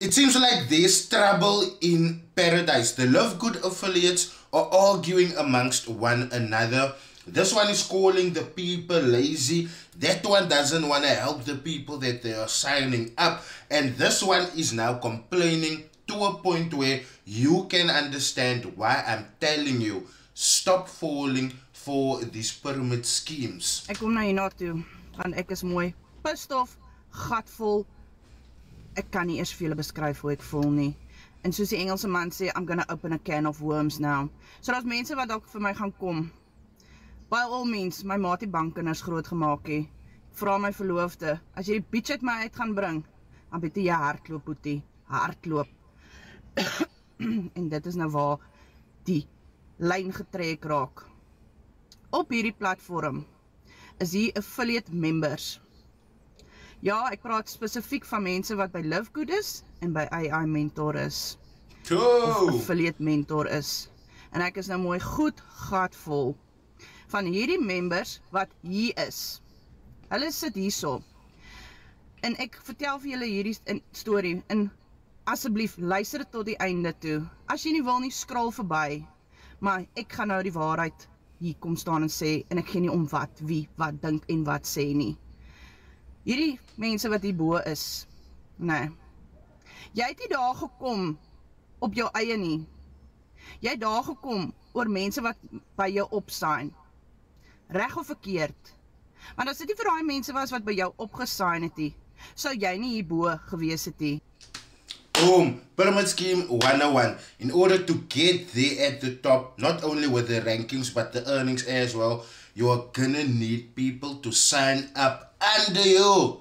It seems like there's trouble in paradise. The Love Good affiliates are arguing amongst one another. This one is calling the people lazy. That one doesn't want to help the people that they are signing up. And this one is now complaining to a point where you can understand why I'm telling you, stop falling for these pyramid schemes. Ek kom na hierna toe, want ek is mooi pissed off, gatvol. Ek kan nie eers vir julle beskryf hoe ek voel nie. En soos die Engelse man sê, I'm gonna open a can of worms now. So daar's mense wat dalk vir my gaan kom. By all means, my maat die bankkinders groot gemaak het. Vra my verloofde, as jy die bitch uit my uit gaan bring, dan bet jy hardloop, boetie, hardloop. En dit is nou waar die lyn getrek raak. Op hierdie platform is hier affiliate members. Ja, ek praat spesifiek van mense wat by Love Good is en by AI Mentor is. Of affiliate mentor is. En ek is nou mooi goed gatvol van hierdie members wat hier is. Hulle sit hierso. En ek vertel vir julle hierdie storie en asseblief luister dit tot die einde toe. As jy nie wil nie, scroll verby. Maar ek gaan nou die waarheid hier kom staan en sê, en ek gee nie om wat, wie, wat dink en wat sê nie. Hierdie mense wat hierbo is, nee. Jy het nie daar gekom op jou eie nie. Jy het daar gekom oor mense wat by jou opsign. Reg of verkeerd. Want as dit nie vir daai mense was wat by jou opgesign het nie, sou jy nie hierbo gewees het nie. Boom, Pyramid Scheme 101. In order to get there at the top, not only with the rankings but the earnings as well, you are gonna need people to sign up under you.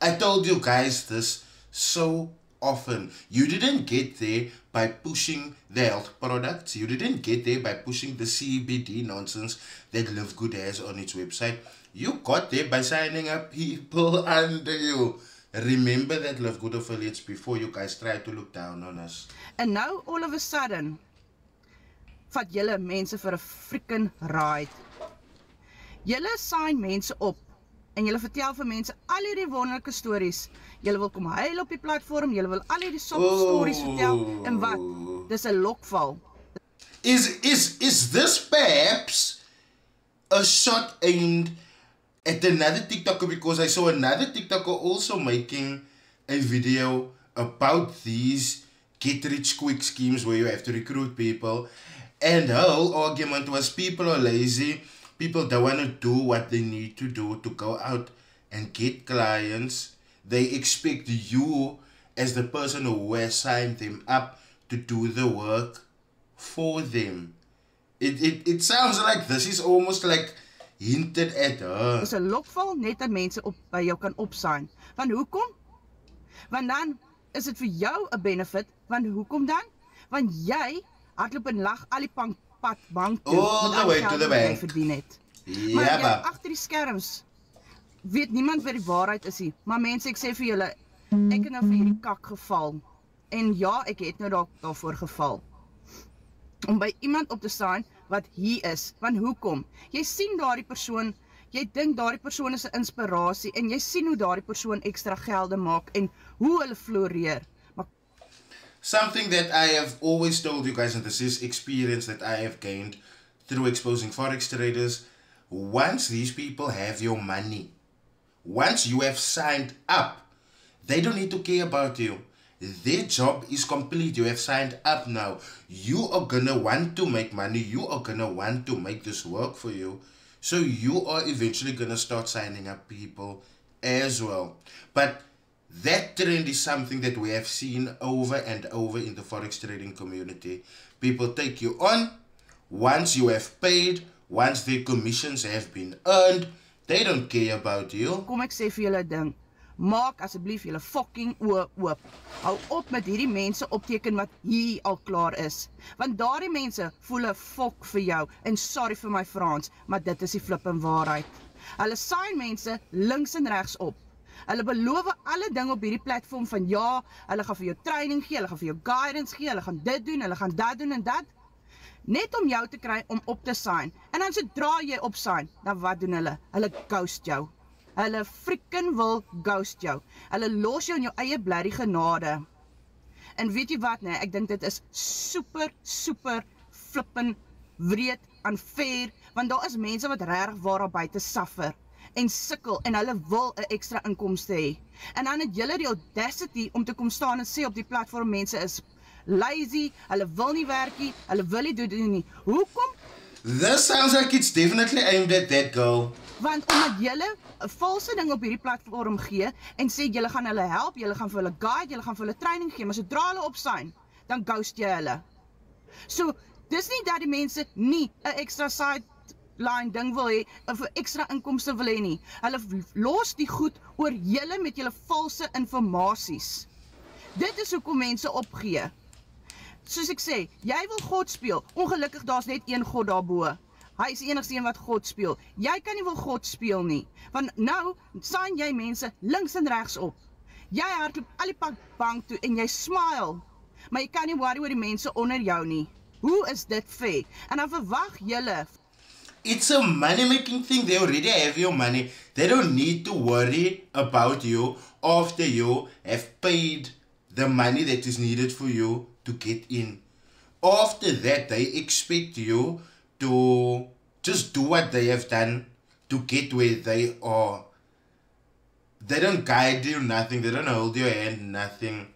I told you guys this so often. You didn't get there by pushing the health products. You didn't get there by pushing the CBD nonsense that Love Good has on its website. You got there by signing up people under you. Remember that Love Good affiliates before you guys try to look down on us. And now all of a sudden, vat julle mense vir 'n freaking ride. Julle sign mense op en julle vertel vir mense al hierdie wonderlike stories. Julle wil kom huil op die platform, julle wil al hierdie stories vertel en wat? Dis 'n lokval. Is this perhaps a shot aimed at another TikToker, because I saw another TikToker also making a video about these get-rich-quick schemes where you have to recruit people, and her whole argument was people are lazy, people don't want to do what they need to do to go out and get clients. They expect you as the person who has signed them up to do the work for them. It sounds like this is almost like hinted at her. Dis 'n lokval net dat mense by jou kan opsign. Want hoekom? Want dan is dit vir jou 'n benefit. Want hoekom dan? Want jy hardloop en lag al die pad bank toe all the way to the bank verdien het. Ja, Maar jy agter die skerms weet niemand wat die waarheid is nie. Maar mense, ek sê vir julle, ek het nou vir hierdie kak geval. En ja, ek het nou daarvoor geval. Om by iemand op te staan wat hier is. Want hoekom? Jy sien daardie persoon, jy dink daardie persoon is 'n inspirasie en jy sien hoe daardie persoon ekstra gelde maak en hoe hulle floreer. Maar something that I have always told you guys, and this is experience that I have gained through exposing forex traders, once these people have your money, once you have signed up, they don't need to care about you. Their job is complete. You have signed up now. You are gonna want to make money. You are gonna want to make this work for you. So you are eventually gonna start signing up people as well. But that trend is something that we have seen over and over in the forex trading community. People take you on. Once you have paid, once their commissions have been earned, they don't care about you. Kom ek sê vir julle 'n ding. Maak asseblief julle fucking oë oop. Hou op met hierdie mense opteken wat hier al klaar is. Want daardie mense voel 'n fok vir jou. En sorry vir my Frans, maar dit is die flippin waarheid. Hulle sign mense links en regs op. Hulle beloof alle dinge op hierdie platform van ja, hulle gaan vir jou training gee, hulle gaan vir jou guidance gee, hulle gaan dit doen, hulle gaan dat doen en dat. Net om jou te kry om op te sign. En dan sodra jy op sign, dan wat doen hulle? Hulle ghost jou. Hulle freaking wil ghost jou. Hulle los jou in jou eie blerrie genade. En weet jy wat, nee, ek dink dit is super flippin wreed, unfair, want daar is mense wat regtig waar daar buite suffer en sukkel en hulle wil 'n ekstra inkomste hê. En dan het julle die audacity om te kom staan en sê op die platform mense is lazy, hulle wil nie werk nie, hulle wil nie doen nie. Hoekom? This sounds like it's definitely aimed at that girl. Want omdat julle 'n valse ding op hierdie platform gee en sê julle gaan hulle help, julle gaan vir hulle guide, julle gaan vir hulle training gee, maar sodra hulle opsign, dan ghost jy hulle. So, dis nie dat die mense nie 'n ekstra sideline ding wil hê, of 'n ekstra inkomste wil hê nie. Hulle los die goed oor julle met julle valse informasies. Dit is hoekom mense opgee. Soos ek sê, jy wil God speel. Ongelukkig daar's net een God daarbo. Hy is die enigste een wat God speel. Jy kan nie wil God speel nie. Want nou sign jy mense links en regs op. Jy hardloop al die pad bank toe en jy smile. Maar jy kan nie worry oor die mense onder jou nie. Hoe is dit fair? En dan verwag julle. It's a money-making thing. They already have your money. They don't need to worry about you after you have paid the money that is needed for you to get in. After that, they expect you to just do what they have done to get where they are. They don't guide you, nothing. They don't hold your hand, nothing.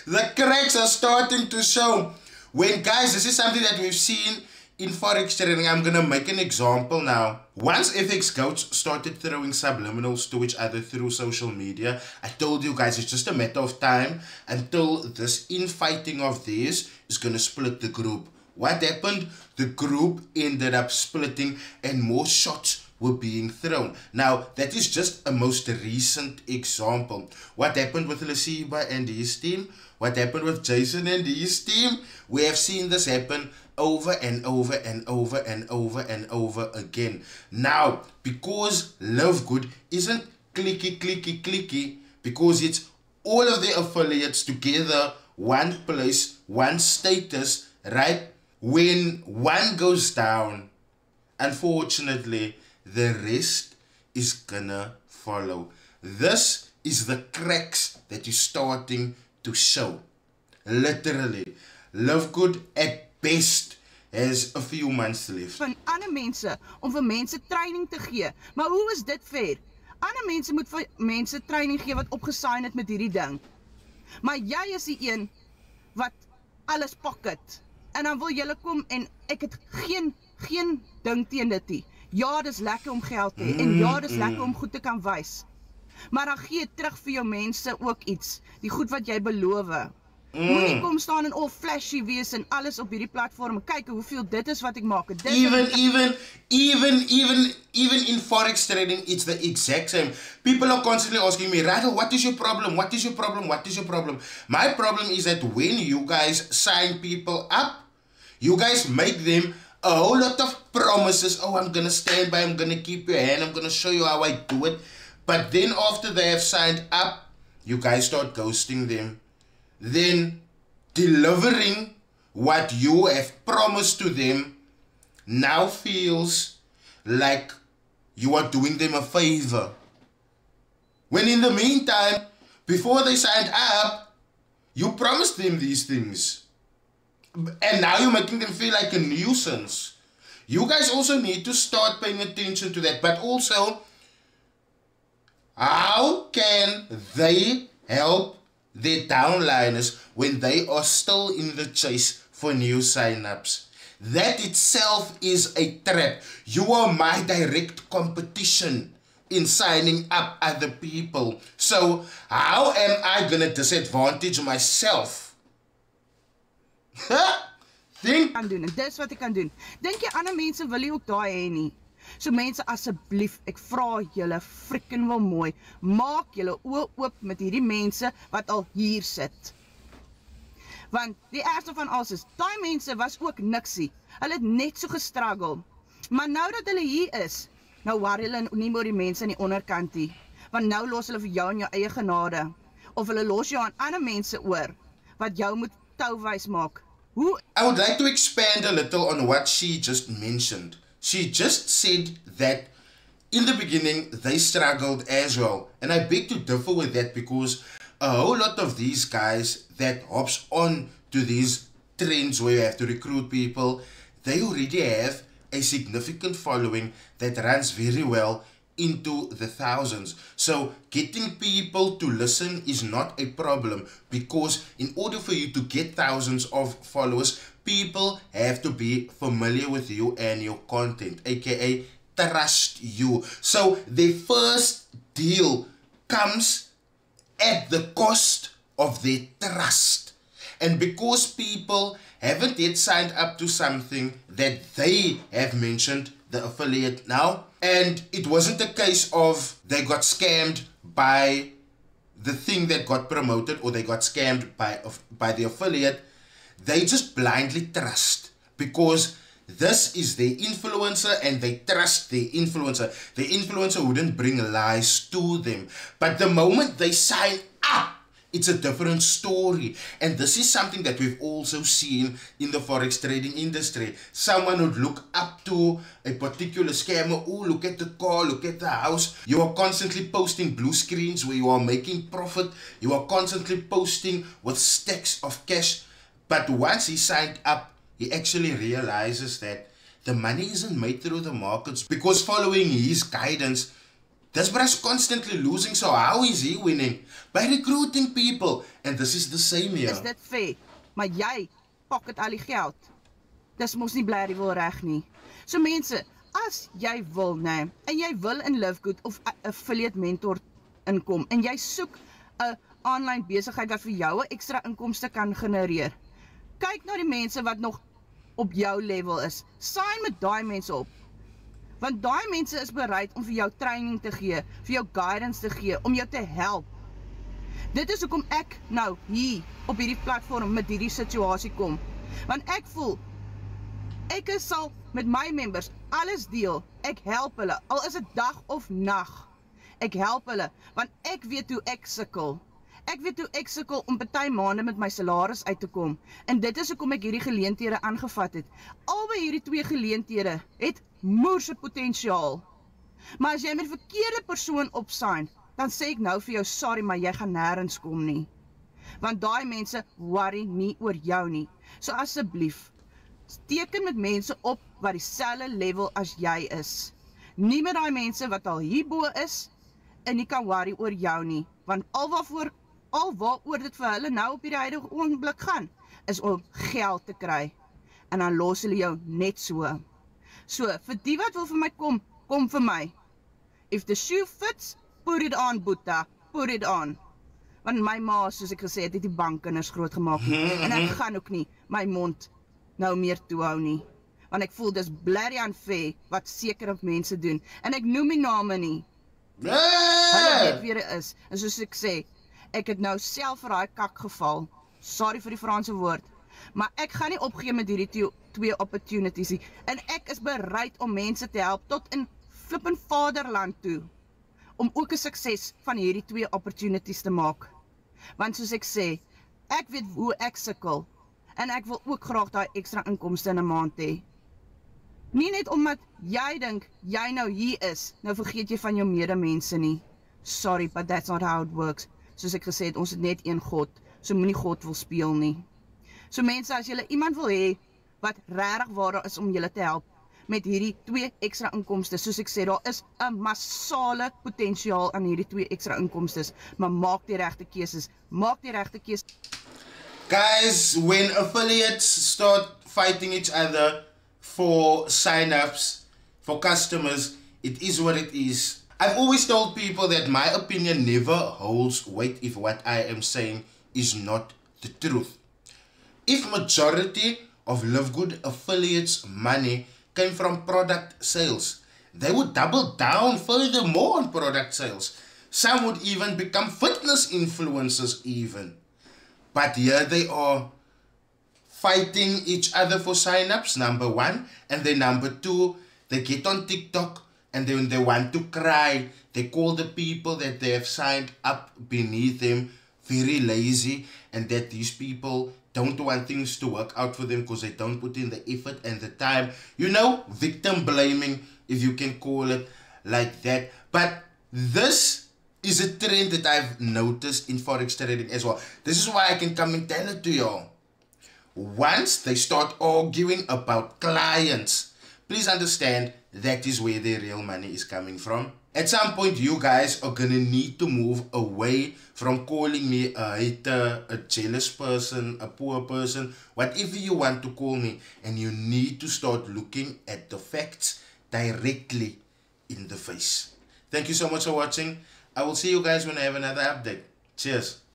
The cracks are starting to show. When, guys, this is something that we've seen in Forex trading. I'm going to make an example now. Once FX goats started throwing subliminals to each other through social media, I told you guys it's just a matter of time until this infighting of theirs is going to split the group. What happened? The group ended up splitting and more shots were being thrown. Now, that is just a most recent example. What happened with Lesiba and his team? What happened with Jason and his team? We have seen this happen over and over and over and over and over again. Now, because Love Good isn't clicky, because it's all of the affiliates together, one place, one status, right? When one goes down, unfortunately, the rest is gonna follow. This is the cracks that is starting to show. Literally. Love Good at best has a few months left. Van ander mense, om vir mense training te gee. Maar hoe is dit fair? Ander mense moet vir mense training gee wat opgesign het met hierdie ding. Maar jy is die een wat alles pocket. En dan wil julle kom en ek het geen ding teen dit nie. Ja, dis lekker om geld te hê en ja, dis lekker om goed te kan wys. Maar dan gee terug vir jou mense ook iets, die goed wat jy beloof. Moenie kom staan en all flashy wees en alles op hierdie platform. Kyk hoeveel dit is wat ek maak. Even in Forex trading, it's the exact same. People are constantly asking me, Rattle, what is your problem? What is your problem? What is your problem? My problem is that when you guys sign people up, you guys make them a whole lot of promises. Oh, I'm going to stand by, I'm going to keep your hand, I'm going to show you how I do it. But then after they have signed up, you guys start ghosting them. Then delivering what you have promised to them now feels like you are doing them a favor. When in the meantime, before they signed up, you promised them these things. And now you're making them feel like a nuisance. You guys also need to start paying attention to that. But also, how can they help their downliners when they are still in the chase for new signups? That itself is a trap. You are my direct competition in signing up other people. So how am I going to disadvantage myself? Think. Kan doen en dis wat ek kan doen. Dink jy ander mense wil nie ook daai hê nie? So mense, asseblief, ek vra julle freaking wel mooi, maak julle oë oop met hierdie mense wat al hier sit. Want die ergste van alles is, daai mense was ook niksie. Hulle het net so gestruggle. Maar nou dat hulle hier is, nou worry hulle nie meer die mense aan die onderkant nie. Want nou los hulle vir jou in jou eie genade. Of hulle los jou aan ander mense oor, wat jou moet touwys maak. Hoe? I would like to expand a little on what she just mentioned. She just said that in the beginning, they struggled as well. And I beg to differ with that because a whole lot of these guys that hops on to these trends where you have to recruit people, they already have a significant following that runs very well into the thousands. So getting people to listen is not a problem, because in order for you to get thousands of followers, people have to be familiar with you and your content, aka trust you. So the first deal comes at the cost of their trust. And because people haven't yet signed up to something that they have mentioned, the affiliate now, and it wasn't a case of they got scammed by the thing that got promoted, or they got scammed by the affiliate, they just blindly trust because this is their influencer and they trust their influencer. The influencer wouldn't bring lies to them. But the moment they sign up, it's a different story. And this is something that we've also seen in the forex trading industry. Someone would look up to a particular scammer. Oh, look at the car, look at the house. You are constantly posting blue screens where you are making profit. You are constantly posting with stacks of cash. But once he signed up, he actually realizes that the money isn't made through the markets, because following his guidance, this bruh's constantly losing. So how is he winning? By recruiting people. And this is the same here. Is dit fair? Maar jy pocket al die geld. Dis mos nie bly wil reg nie. So mense, as jy wil, nee, en jy wil in Livegood of affiliate mentor inkom en jy soek 'n online besigheid wat vir jou 'n ekstra inkomste kan genereer. Kyk na die mense wat nog op jou level is. Sign met daai mense op. Want daai mense is bereid om vir jou training te gee, vir jou guidance te gee, om jou te help. Dit is hoekom ek nou hier op hierdie platform met hierdie situasie kom. Want ek voel, ek sal met my members alles deel. Ek help hulle, al is dit dag of nag. Ek help hulle, want ek weet hoe ek sukkel. Ek weet hoe ek sukkel om party maande met my salaris uit te kom. En dit is hoekom ek hierdie geleenthede aangevat het. Albei hierdie twee geleenthede het moerse potensiaal. Maar as jy met verkeerde persoon opsign, dan sê ek nou vir jou, sorry, maar jy gaan nêrens kom nie. Want daai mense worry nie oor jou nie. So asseblief, teken met mense op wat dieselfde level as jy is. Nie met daai mense wat al hierbo is en nie kan worry oor jou nie. Want alwaaroor dit vir hulle nou op hierdie huidige oomblik gaan, is om geld te kry. En dan los hulle jou net so. So, vir die wat wil vir my kom, kom vir my. If the shoe fits, put it on, Boeta, put it on. Want my ma, soos ek gesê het die bankkinders groot gemaak nie. En ek gaan ook nie my mond nou meer toehou nie. Want ek voel dis blerry unfair wat sekere mense doen. En ek noem die name nie. Hulle weet wie dit is. En soos ek sê, ek het nou self vir daai kak geval. Sorry vir die Franse woord. Maar ek gaan nie opgee met hierdie twee opportunities nie. En ek is bereid om mense te help tot in flippin vaderland toe. Om ook 'n sukses van hierdie twee opportunities te maak. Want soos ek sê, ek weet hoe ek sukkel. En ek wil ook graag daai ekstra inkomste in 'n maand hê. Nie net omdat jy dink jy nou hier is, nou vergeet jy van jou medemense nie. Sorry, but that's not how it works. Soos ek gesê het, ons het net een God, so moenie God wil speel nie. So mense, as julle iemand wil hê wat regtig waar is om julle te help met hierdie twee ekstra inkomste, soos ek sê, daar is 'n massale potensiaal aan hierdie twee ekstra inkomstes, maar maak die regte keuses. Maak die regte keuses. Guys, when affiliates start fighting each other for sign-ups, for customers, it is what it is. I've always told people that my opinion never holds weight if what I am saying is not the truth. If majority of Livegood affiliates' money came from product sales, they would double down furthermore on product sales. Some would even become fitness influencers even. But here they are fighting each other for sign-ups, number one. And then number two, they get on TikTok and then they want to cry. They call the people that they have signed up beneath them very lazy, and that these people don't want things to work out for them because they don't put in the effort and the time. You know, victim blaming, if you can call it like that. But this is a trend that I've noticed in forex trading as well. This is why I can come and tell it to y'all. Once they start arguing about clients, please understand that is where their real money is coming from. At some point, you guys are gonna need to move away from calling me a hater, a jealous person, a poor person, whatever you want to call me, and you need to start looking at the facts directly in the face. Thank you so much for watching. I will see you guys when I have another update. Cheers.